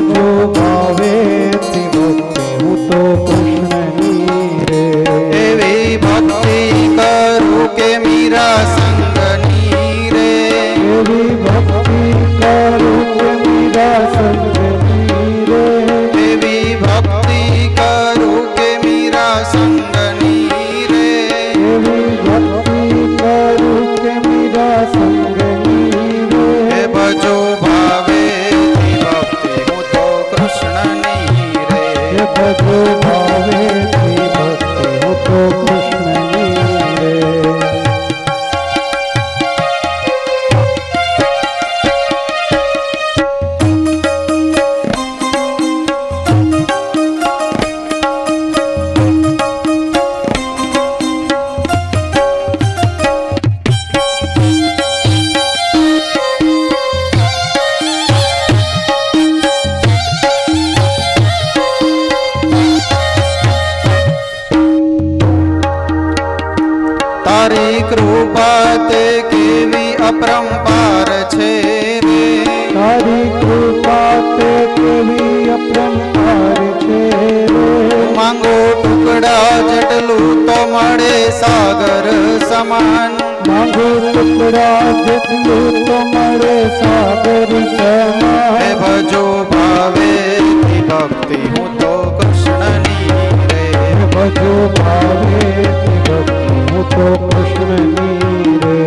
ભજો ભાવેથી ભક્તિ હું તો કૃષ્ણની રે એવી ભક્તિ કરું કે મીરા સંગની રે એવી ભક્તિ કરું કે મીરા સંગની રે એવી ભક્તિ કરું કે મીરા સંગની રે એવી ભક્તિ કરું કે મીરા સંગની રે હે ભજો ભાવેથી ભક્તિ હું તો કૃષ્ણની રે હે ભજો ભાવેથી ભક્તિ હું તો કૃષ્ણની રે તારી કૃપા તે કેવી અપરંપાર છે રે તારી કૃપા તે કેવી અપરંપાર છે રે માંગો ટુકડા જેટલું તો મળે સાગર સમાન માંગો ટુકડા જેટલું તો મળે સાગર હે સમાન ભજો ભાવેથી ભક્તિ હું તો કૃષ્ણની રે ભજો ભાવેથી ભક્તિ હું તો કૃષ્ણની રે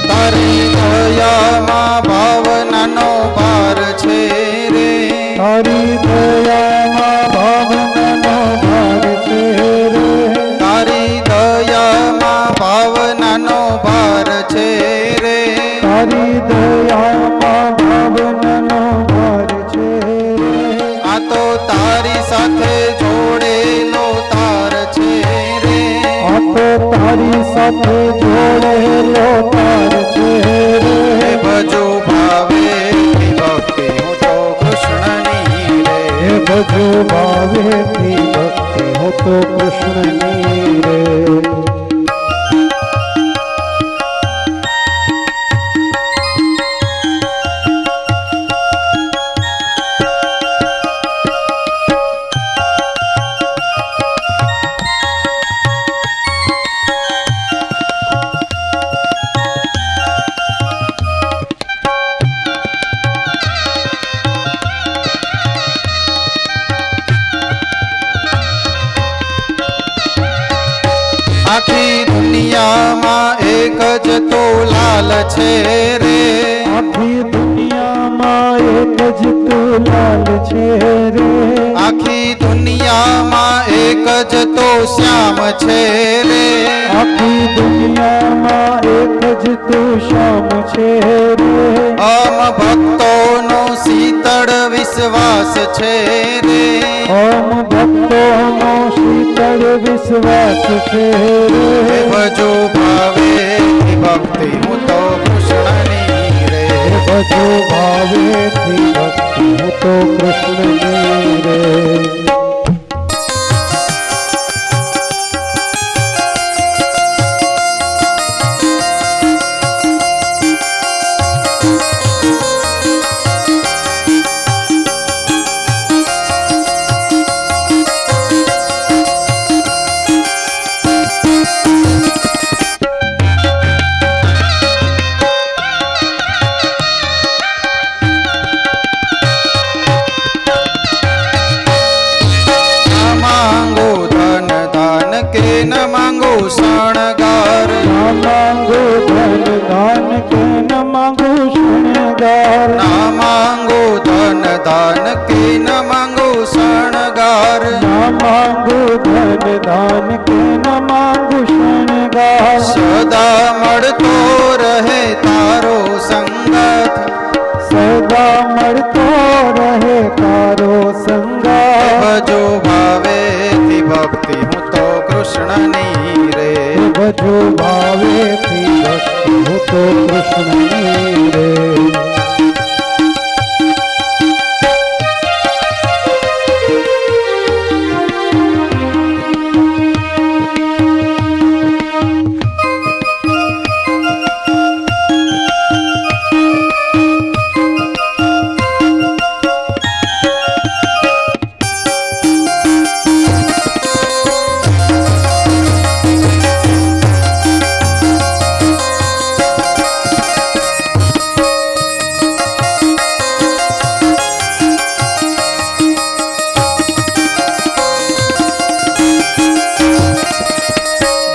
તારી દયામાં ભાવનાનો પાર છે રે તારી દયામાં ભાવનાનો ભાર છે રે તારી દયામાં ભાવનાનો ભાર છે રે તારી દયામાં ભાવનાનો ભાર છે રે આ તો તારી સાથે જોડેલો તાર છે રે આ તો તારી સાથે જોડેલો તાર છે હે રે ભજો ભાવેથી ભક્તિ હું તો કૃષ્ણની રે હે ભજો ભાવેથી ભક્તિ હું તો કૃષ્ણની રે આખી દુનિયામાં એક જ તો લાલ છે રે આખી દુનિયામાં એક જ તો લાલ છે રે આખી દુનિયામાં એક જ તો શ્યામ છે રે આખી દુનિયામાં એક જ તો શ્યામ છે રે અમ ભક્તોનો શીતળ વિશ્વાસ છે રે ઓમ ભક્તોનો શીતળ વિશ્વાસ છે હે રે ભજો ભાવેથી ભક્તિ હું તો કૃષ્ણની રે ભજો ભાવેથી ભક્તિ હું તો કૃષ્ણની રે ન માંગો શણગાર ના માંગો ધન દાન કે ન માંગો શણગાર ના માંગો ધન દાન કે ન માંગો શણગાર ના માંગો ધન દાન કે ન માંગો શણગાર સદા મળતો રહે તારો સંગત સદા મળતો રહે તારો ભજો ભાવેથી ભક્તિ હું તો કૃષ્ણની રે.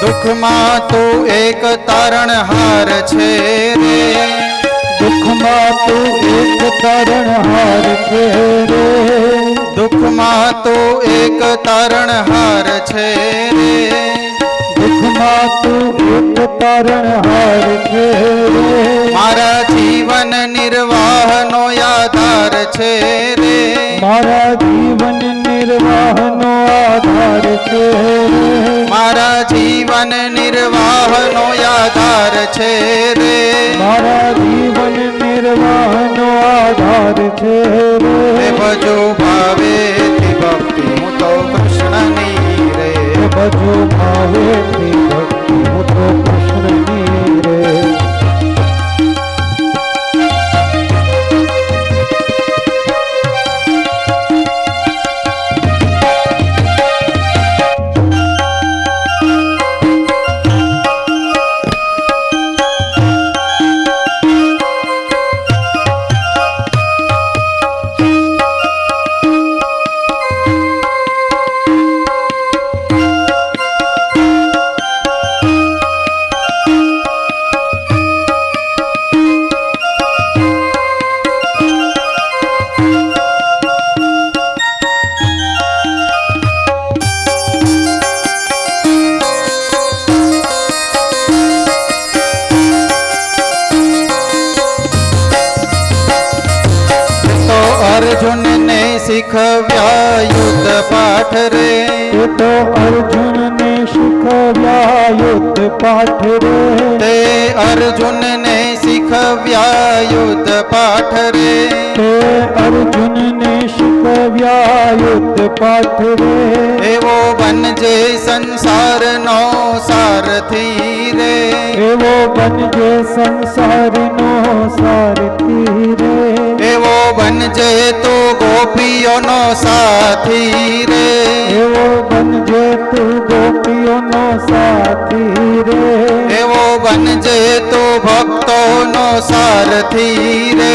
દુઃખમાં તો એક તારણહાર છે રે. દુઃખમાં તો એક તારણહાર છે રે. દુઃખમાં તો એક તારણહાર છે રે. દુઃખમાં તો એક તારણહાર છે રે. મારા જીવન નિર્વાહનો આધાર છે રે. મારા જીવન નિર્વાહનો આધાર છે રે. મારા જીવન નિર્વાહનો આધાર છે રે. મારા જીવન નિર્વાહનો આધાર છે રે. હે ભજો ભાવેથી ભક્તિ હું તો કૃષ્ણની રે. ભજો ભાવેથી ભક્તિ હું તો કૃષ્ણની રે. અર્જુનને શીખવ્યા યુદ્ધ પાઠ રે. એ તો અર્જુનને શીખવ્યા યુદ્ધ પાઠ રે. તે અર્જુનને શીખવ્યા યુદ્ધ પાઠ રે. તે અર્જુનને શીખવ્યા યુદ્ધ પાઠ રે. એવો બનજે સંસારનો સારથી રે. એવો બનજે સંસારનો સારથી રે. એવો બનજે તો ગોપીઓનો સાથી રે. એવો બનજે તું ગોપીઓનો સાથી રે. એવો બનજે તો ભક્તોનો સારથી રે.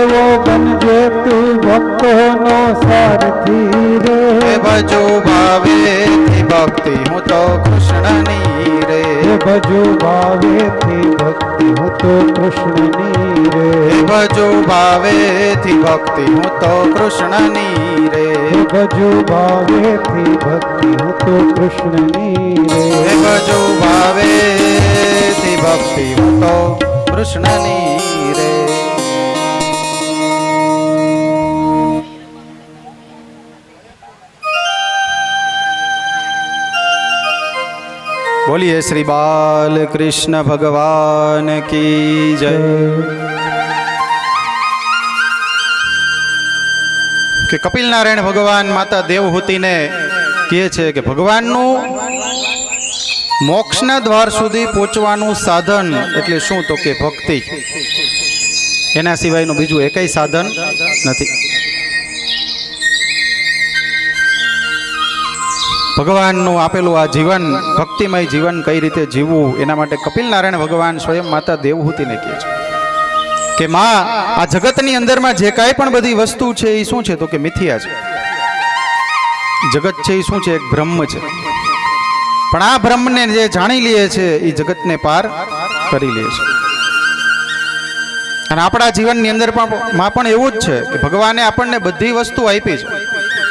એવો બનજે તું ભક્તોનો સારથી રે. હે ભજો ભાવેથી ભક્તિ હું તો કૃષ્ણની રે. હે ભજો ભાવેથી ભક્તિ હું તો કૃષ્ણની રે. હે ભજો ભાવેથી ભક્તિ હું તો કૃષ્ણની રે. હે ભજો ભાવેથી ભક્તિ હું તો કૃષ્ણની રે. હે ભજો ભાવેથી ભક્તિ હું તો કૃષ્ણની રે. બોલીએ શ્રી બાલકૃષ્ણ ભગવાન કી જય. કે કપિલ નારાયણ ભગવાન માતા દેવહૂતિને કહે છે કે ભગવાનનું મોક્ષના દ્વાર સુધી પહોંચવાનું સાધન એટલે શું? તો કે ભક્તિ. એના સિવાયનું બીજું એકેય સાધન નથી. ભગવાનનું આપેલું આ જીવન, ભક્તિમય જીવન કઈ રીતે જીવવું, એના માટે કપિલ નારાયણ ભગવાન સ્વયં માતા દેવહૂતિને કહે છે કે માં, આ જગતની અંદરમાં જે કાંઈ પણ બધી વસ્તુ છે એ શું છે? તો કે મિથ્યા છે. જગત છે એ શું છે? એક બ્રહ્મ છે. પણ આ બ્રહ્મને જે જાણી લે છે એ જગતને પાર કરી લે છે. અને આપણા જીવનની અંદર પણ એવું જ છે કે ભગવાને આપણને બધી વસ્તુ આપી છે,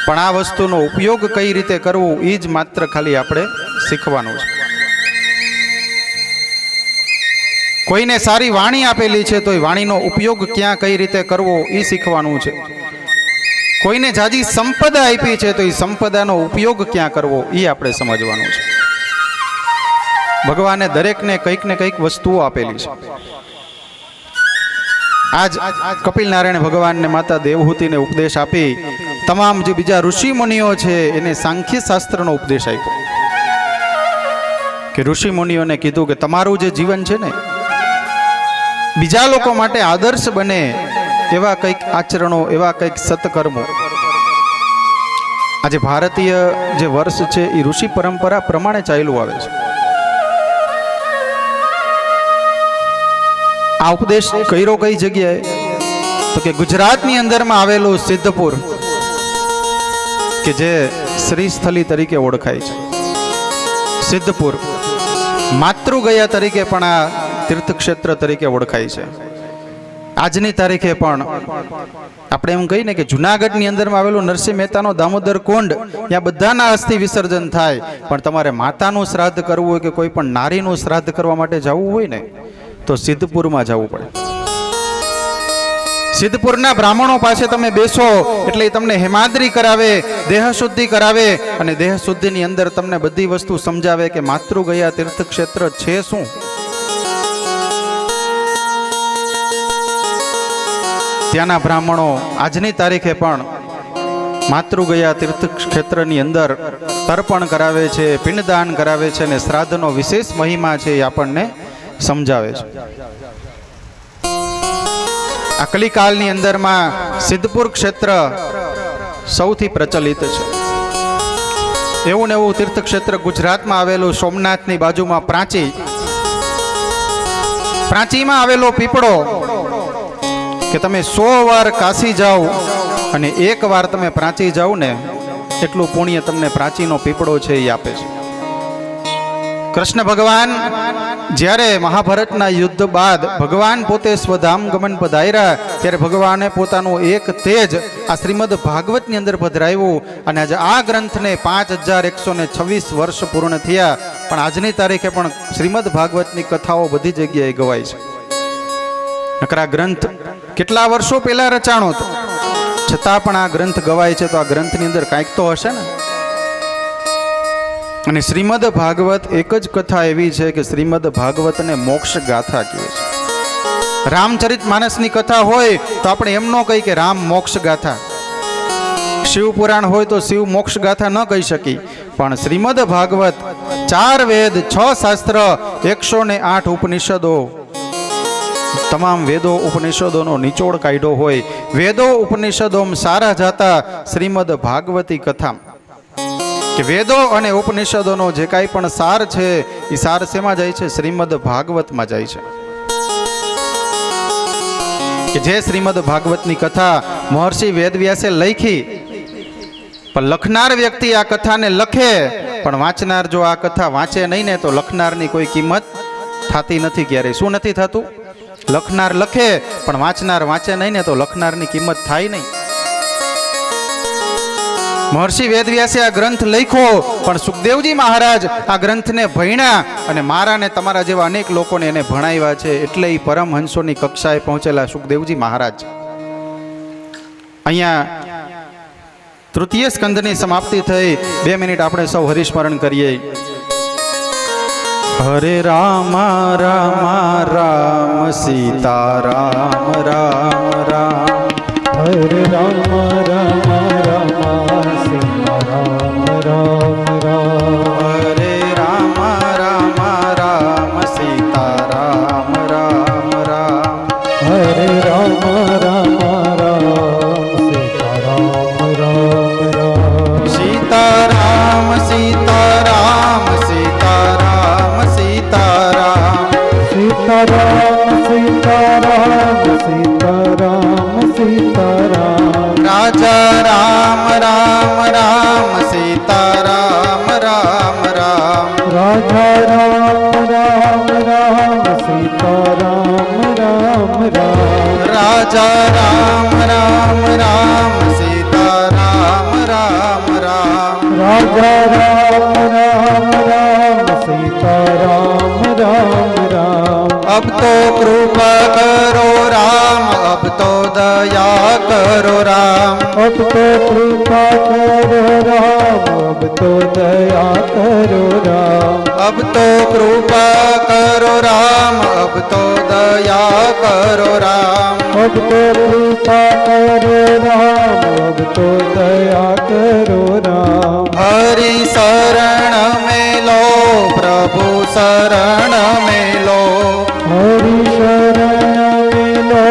પણ આ વસ્તુનો ઉપયોગ કઈ રીતે કરવો એ જ માત્ર ખાલી આપણે શીખવાનું છે. કોઈને સારી વાણી આપેલી છે તો એ વાણીનો ઉપયોગ ક્યાં કઈ રીતે કરવો એ શીખવાનું છે. કોઈને જાજી સંપદા આપી છે તો એ સંપદાનો ઉપયોગ ક્યાં કરવો એ આપણે સમજવાનું છે. ભગવાને દરેકને કંઈક ને કંઈક વસ્તુઓ આપેલી છે. આજ કપિલ નારાયણ ભગવાનને માતા દેવહૂતિને ઉપદેશ આપી તમામ જે બીજા ઋષિ મુનિઓ છે એને સાંખ્ય શાસ્ત્રનો ઉપદેશ આપ્યો કે ઋષિ મુનિઓને કીધું કે તમારું જે જીવન છે ને બીજા લોકો માટે આદર્શ બને એવા કંઈક આચરણો, એવા કંઈક સત્કર્મો. આજે ભારતીય જે વર્ષ છે એ ઋષિ પરંપરા પ્રમાણે ચાલ્યું આવે છે. આ ઉપદેશ કર્યો કઈ જગ્યાએ? તો કે ગુજરાતની અંદરમાં આવેલું સિદ્ધપુર કે જે શ્રીસ્થલી તરીકે ઓળખાય છે. સિદ્ધપુર માતૃગયા તરીકે પણ આ તીર્થક્ષેત્ર તરીકે ઓળખાય છે. આજની તારીખે પણ આપણે એમ કહીને કે જુનાગઢની અંદરમાં આવેલું નરસિંહ મહેતાનો દામોદર કુંડ, ત્યાં બધાના અસ્થિ વિસર્જન થાય. પણ તમારે માતાનું શ્રાદ્ધ કરવું હોય કે કોઈ પણ નારીનું શ્રાદ્ધ કરવા માટે જવું હોય ને તો સિદ્ધપુરમાં જવું પડે. સિદ્ધપુરના બ્રાહ્મણો પાસે તમે બેસો એટલે એ તમને હેમાદ્રી કરાવે, દેહ શુદ્ધિ કરાવે અને દેહ શુદ્ધિની અંદર તમને બધી વસ્તુ સમજાવે કે માતૃગયા તીર્થક્ષેત્ર છે શું. ત્યાંના બ્રાહ્મણો આજની તારીખે પણ માતૃગયા તીર્થક્ષેત્રની અંદર તર્પણ કરાવે છે, પિંડદાન કરાવે છે અને શ્રાદ્ધનો વિશેષ મહિમા છે એ આપણને સમજાવે છે. આ કલિકાલની અંદરમાં સિદ્ધપુર ક્ષેત્ર સૌથી પ્રચલિત છે. એવું ને એવું તીર્થક્ષેત્ર ગુજરાતમાં આવેલું સોમનાથની બાજુમાં પ્રાંચીમાં આવેલો પીપળો કે તમે 100 વાર કાશી જાઓ અને 1 વાર તમે પ્રાંચી જાઓ ને એટલું પુણ્ય તમને પ્રાંચીનો પીપળો છે એ આપે છે. કૃષ્ણ ભગવાન જ્યારે મહાભારતના યુદ્ધ બાદ ભગવાન પોતે સ્વધામ ગમન પધાર્યા ત્યારે ભગવાને પોતાનું એક તેજ આ શ્રીમદ ભાગવતની અંદર પધરાવ્યું અને આજે આ ગ્રંથને 5126 વર્ષ પૂર્ણ થયા. પણ આજની તારીખે પણ શ્રીમદ ભાગવતની કથાઓ બધી જગ્યાએ ગવાય છે. નકર આ ગ્રંથ કેટલા વર્ષો પહેલા રચાણો હતો છતાં પણ આ ગ્રંથ ગવાય છે તો આ ગ્રંથની અંદર કાંઈક તો હશે ને. અને શ્રીમદ ભાગવત એક જ કથા એવી છે કે શ્રીમદ ભાગવતને મોક્ષ ગાથા કહે છે. રામચરિત માનસની કથા હોય તો આપણે એમ ન કહી કે રામ મોક્ષ ગાથા, શિવ પુરાણ હોય તો શિવ મોક્ષ ગાથા ન કહી શકી. પણ શ્રીમદ ભાગવત 4 વેદ 6 શાસ્ત્ર 108 ઉપનિષદો, તમામ વેદો ઉપનિષદોનો નિચોડ કાઢ્યો હોય. વેદો ઉપનિષદોમ સારા જાતા શ્રીમદ ભાગવતી કથા કે વેદો અને ઉપનિષદોનો જે કાંઈ પણ સાર છે એ સાર શેમાં જાય છે? શ્રીમદ ભાગવતમાં જાય છે. કે જે શ્રીમદ ભાગવતની કથા મહર્ષિ વેદવ્યાસે લખી, પણ લખનાર વ્યક્તિ આ કથાને લખે પણ વાંચનાર જો આ કથા વાંચે નહીં ને તો લખનારની કોઈ કિંમત થતી નથી. ક્યારેય શું નથી થતું? લખનાર લખે પણ વાંચનાર વાંચે નહીં ને તો લખનારની કિંમત થાય નહીં. મહર્ષિ વેદવ્યાસે આ ગ્રંથ લખ્યો પણ સુખદેવજી મહારાજ આ ગ્રંથને ભણ્યા અને મારા ને તમારા જેવા અનેક લોકોને એને ભણાવ્યા છે. એટલે એ પરમહંસોની કક્ષાએ પહોંચેલા સુખદેવજી મહારાજ. અહીંયા તૃતીય સ્કંદની સમાપ્તિ થઈ. 2 મિનિટ આપણે સૌ હરિસ્મરણ કરીએ. હરે રામ રામ રામ સીતા રામ રામ રામ. હરે રામ રામ રામ સીતા રામ રામ રામ. હરે રામ રામ રામ સીતા રામ રામ રામ. હરે રામ રામ રામ સીતા રામ રામ રામ. સીતારામ સીતારામ સીતારામ સીતારામ. સીતારામ સીતારામ સીતારામ સીતારામ. રાજા રામ રામ રામ સીતારામ રામ રામ. રાજા રામ રામ રામ સીતારામ રામ રામ. રાજા રામ રામ રામ સીતારામ રામ રામ. રાજા રામ રામ રામ સીતારામ રામ રામ. अब तो कृपा करो राम, अब अब तो दया करो राम। अब तो कृपा करो राम, अब तो दया करो राम। अब तो कृपा करो राम, अब तो दया करो राम। अब तो कृपा करो राम, अब तो दया करो राम। हरि शरण में लो, प्रभु शरण में लो। हरि शरण में लो,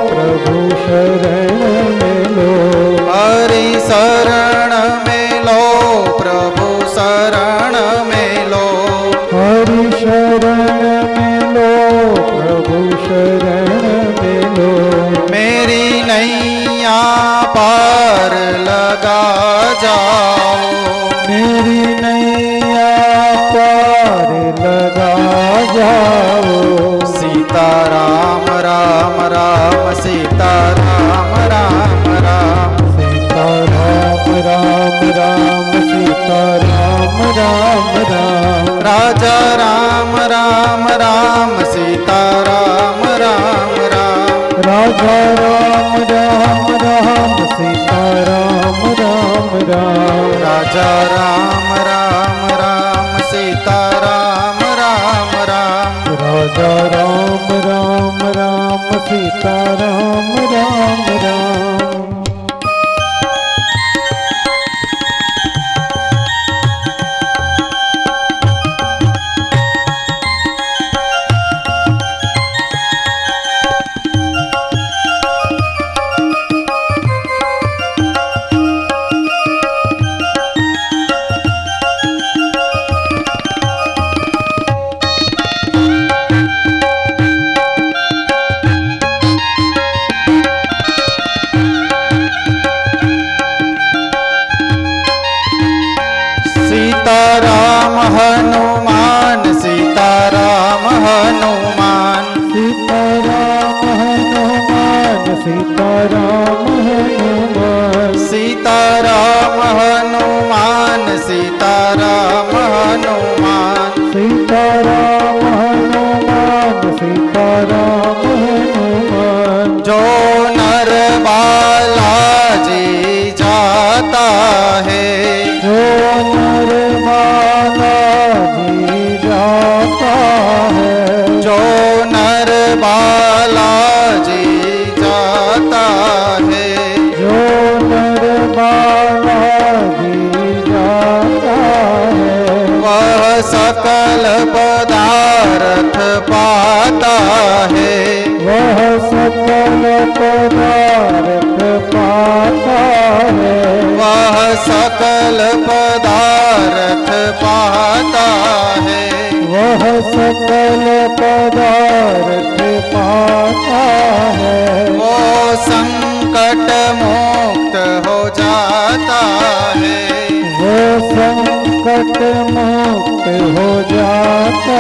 प्रभु शरण में लो। हरि शरण में लो, प्रभु शरण में लो। हरि शरण में लो, प्रभु शरण में लो। मेरी नैया पार लगा जाओ। मेरी नैया पार लगा जाओ। सीता राम राम राम, सीता राम राम राम। सीता राम राम राम, सीता राम राम राम। राजा राम राम राम, सीता राम राम राम। राजा राम राम राम, सीता राम राम राम। राजा राम राम राम, सीता राम राम राम। राजा राम राम राम, सीता राम राम राम। सीताराम हनुमान, सीताराम हनुमान। सीताराम हनुमान, सीताराम हनुमान। सीताराम हनुमान, सीताराम हनुमान। सीताराम हनुमान, सीताराम हनुमान। जो नर बालाजी जाता है, जो नर बालाजी जाता है। जो नर बालाजी जाता है। जो नर बालाजी जाता है। वह सकल पदार्थ पाता है। वह सकल पदार्थ पाता है। वह सकल पदार्थ पाता है। वह सकल पदार्थ पाता है। वो संकट मुक्त हो जाता है। वो संकट मुक्त हो जाता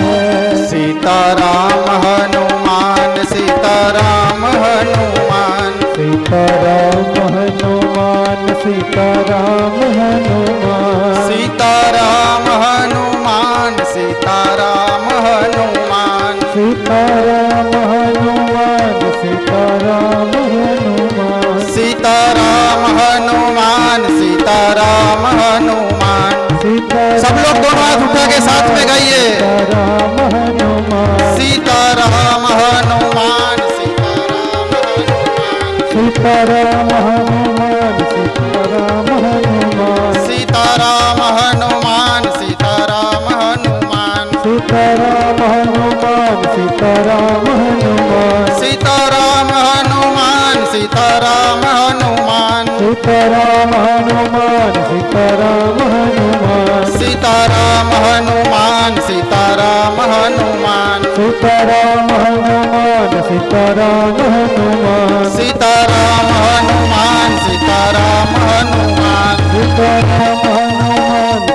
है। सीताराम हनुमान, सीताराम हनुमान। सीताराम हनुमान, सीताराम हनुमान। सीताराम हनुमान, सीताराम हनुमान। सीताराम हनुमान, सीताराम हनुमान। सीताराम हनुमान, सीताराम हनुमान। सब लोग दोनों हाथ उठा के साथ में गाइए। सीताराम हनुमान। सीताराम हनुमान, सीताराम हनुमान। सीताराम हनुमान, सीताराम हनुमान। सीताराम हनुमान, सीताराम हनुमान। सीताराम हनुमान, सीताराम हनुमान। सीताराम हनुमान, सीताराम हनुमान। सीताराम हनुमान, सीताराम हनुमान। सीताराम हनुमान, सीताराम हनुमान। सीताराम हनुमान, सीताराम हनुमान। सीताराम हनुमान, सीताराम हनुमान। सीताराम हनुमान,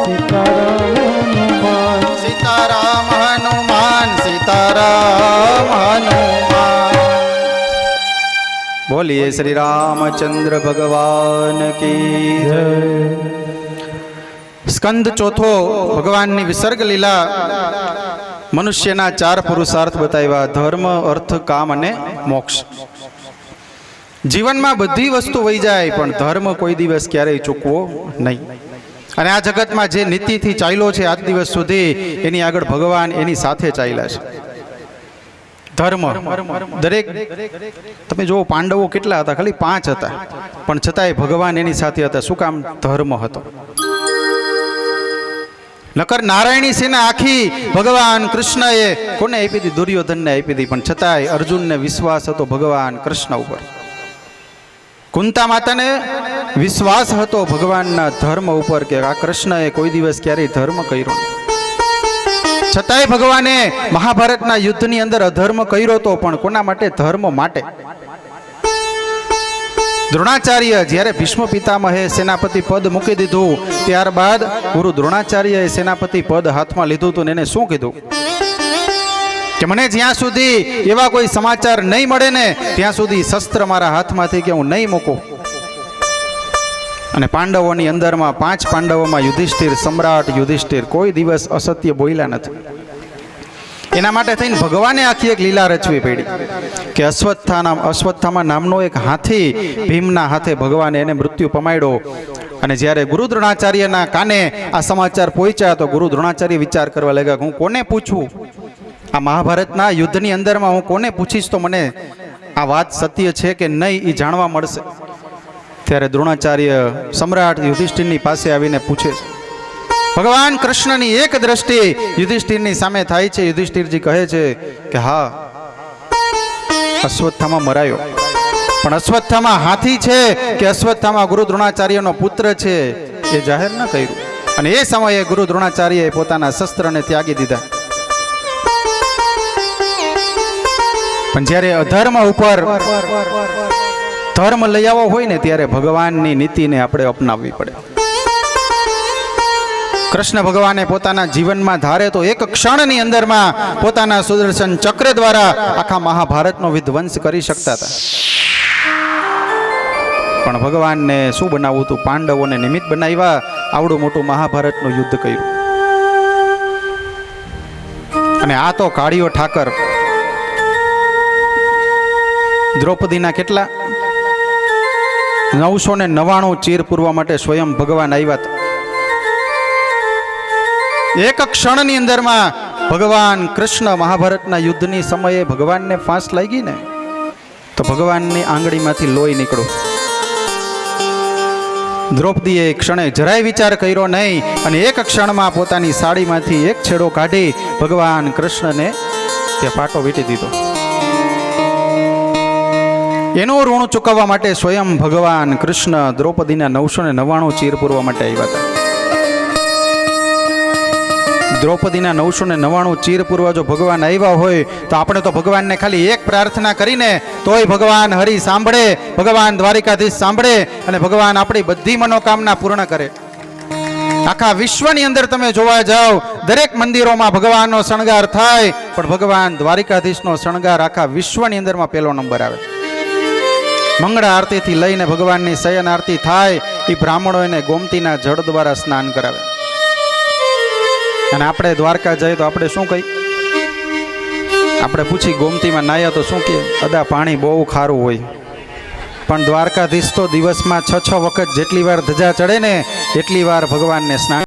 सीताराम हनुमान। सीताराम हनुमान, सीताराम हनुमान। बोलिए श्री रामचंद्र भगवान की जय। સ્કંદ ચોથો ભગવાનની વિસર્ગ લીલા મનુષ્યના ચાર પુરુષાર્થ બતાવ્યા: ધર્મ, અર્થ, કામ અને મોક્ષ. જીવનમાં બધી વસ્તુ વહી જાય પણ ધર્મ કોઈ દિવસ ક્યારેય ચૂકવો નહીં. અને આ જગતમાં જે નીતિથી ચાલ્યો છે આજ દિવસ સુધી, એની આગળ ભગવાન એની સાથે ચાલ્યા છે. ધર્મ દરેક, તમે જુઓ પાંડવો કેટલા હતા? ખાલી 5 હતા, પણ છતાંય ભગવાન એની સાથે હતા. શું કામ? ધર્મ હતો. નકર નારાયણી સેના આખી ભગવાન કૃષ્ણએ કોને આપી હતી? દુર્યોધનને આપી હતી. પણ છતાંય અર્જુનને વિશ્વાસ હતો ભગવાન કૃષ્ણ ઉપર. કુંતા માતાને વિશ્વાસ હતો ભગવાનના ધર્મ ઉપર કે આ કૃષ્ણએ કોઈ દિવસ ક્યારેય ધર્મ કર્યો નથી. છતાંય ભગવાને મહાભારતના યુદ્ધની અંદર અધર્મ કર્યો હતો, પણ કોના માટે? ધર્મ માટે. દ્રોણાચાર્ય જ્યારે ભીષ્મ પિતામહે સેનાપતિ પદ મૂકી દીધું, ત્યારબાદ ગુરુ દ્રોણાચાર્યએ સેનાપતિ પદ હાથમાં લીધું હતું. એને શું કીધું? કે મને જ્યાં સુધી એવા કોઈ સમાચાર નહીં મળે ને ત્યાં સુધી શસ્ત્ર મારા હાથમાંથી કે હું નહીં મૂકું. અને પાંડવોની અંદરમાં 5 પાંડવોમાં યુધિષ્ઠિર, સમ્રાટ યુધિષ્ઠિર કોઈ દિવસ અસત્ય બોલ્યા નથી. એના માટે થઈને ભગવાને આખી એક લીલા રચવી પડી કે અશ્વત્થામા નામનો એક હાથી, ભીમના હાથે ભગવાને એને મૃત્યુ પમાડ્યો. અને જ્યારે ગુરુ દ્રોણાચાર્યના કાને આ સમાચાર પહોંચ્યા તો ગુરુ દ્રોણાચાર્ય વિચાર કરવા લાગ્યા, હું કોને પૂછું? આ મહાભારતના યુદ્ધની અંદરમાં હું કોને પૂછીશ તો મને આ વાત સત્ય છે કે નહીં એ જાણવા મળશે. ત્યારે દ્રોણાચાર્ય સમ્રાટ યુધિષ્ઠિરની પાસે આવીને પૂછે છે. ભગવાન કૃષ્ણની એક દ્રષ્ટિ યુધિષ્ઠિરની સામે થાય છે. યુધિષ્ઠિરજી કહે છે કે હા, અશ્વત્થામા મરાયો, પણ અશ્વત્થામા હાથી છે કે અશ્વત્થામા ગુરુ દ્રોણાચાર્યનો પુત્ર છે એ જાહેર ન કર્યું. અને એ સમયે ગુરુ દ્રોણાચાર્યએ પોતાના શસ્ત્રને ત્યાગી દીધા. પણ જ્યારે અધર્મ ઉપર ધર્મ લઈ આવવો હોય ને ત્યારે ભગવાનની નીતિને આપણે અપનાવવી પડે. કૃષ્ણ ભગવાને પોતાના જીવનમાં ધારે તો એક ક્ષણની અંદરમાં પોતાના સુદર્શન ચક્ર દ્વારા આખા મહાભારતનો વિધ્વંસ કરી શકતા હતા. પણ ભગવાનને શું બનાવવું હતું? પાંડવોને નિમિત્ત બનાવ્યા, આવડું મોટું મહાભારતનું યુદ્ધ કર્યું. અને આ તો કાળિયો ઠાકર દ્રૌપદીના કેટલા 999 ચીર પૂરવા માટે સ્વયં ભગવાન આવ્યા હતા. એક ક્ષણની અંદરમાં ભગવાન કૃષ્ણ મહાભારતના યુદ્ધની સમયે ભગવાનને ફાંસ લાગી ને તો ભગવાનની આંગળીમાંથી લોહી નીકળ્યું. દ્રૌપદીએ ક્ષણે જરાય વિચાર કર્યો નહીં અને એક ક્ષણમાં પોતાની સાડીમાંથી એક છેડો કાઢી ભગવાન કૃષ્ણને તે પાટો વીંટી દીધો. એનું ઋણ ચૂકવવા માટે સ્વયં ભગવાન કૃષ્ણ દ્રૌપદીના 999 ચીર પૂરવા માટે આવ્યા હતા. દ્રૌપદીના 999 ચીર પૂરવા જો ભગવાન આવ્યા હોય તો આપણે તો ભગવાનને ખાલી એક પ્રાર્થના કરીને તોય ભગવાન હરિ સાંભળે, ભગવાન દ્વારિકાધીશ સાંભળે અને ભગવાન આપણી બધી મનોકામના પૂર્ણ કરે. આખા વિશ્વની અંદર તમે જોવા જાઓ, દરેક મંદિરોમાં ભગવાનનો શણગાર થાય, પણ ભગવાન દ્વારિકાધીશનો શણગાર આખા વિશ્વની અંદરમાં પહેલો નંબર આવે. મંગળા આરતીથી લઈને ભગવાનની શયન આરતી થાય, એ બ્રાહ્મણો એને ગોમતીના જળ દ્વારા સ્નાન કરાવે. અને આપણે દ્વારકા જઈએ તો આપણે શું કહી? આપણે પૂછી ગોમતીમાં નાહ્યા તો શું કહે? અદા પાણી બહુ ખારું હોય. પણ દ્વારકાધીશ તો દિવસમાં 6 વખત જેટલી વાર ધજા ચડે ને એટલી વાર ભગવાનને સ્નાન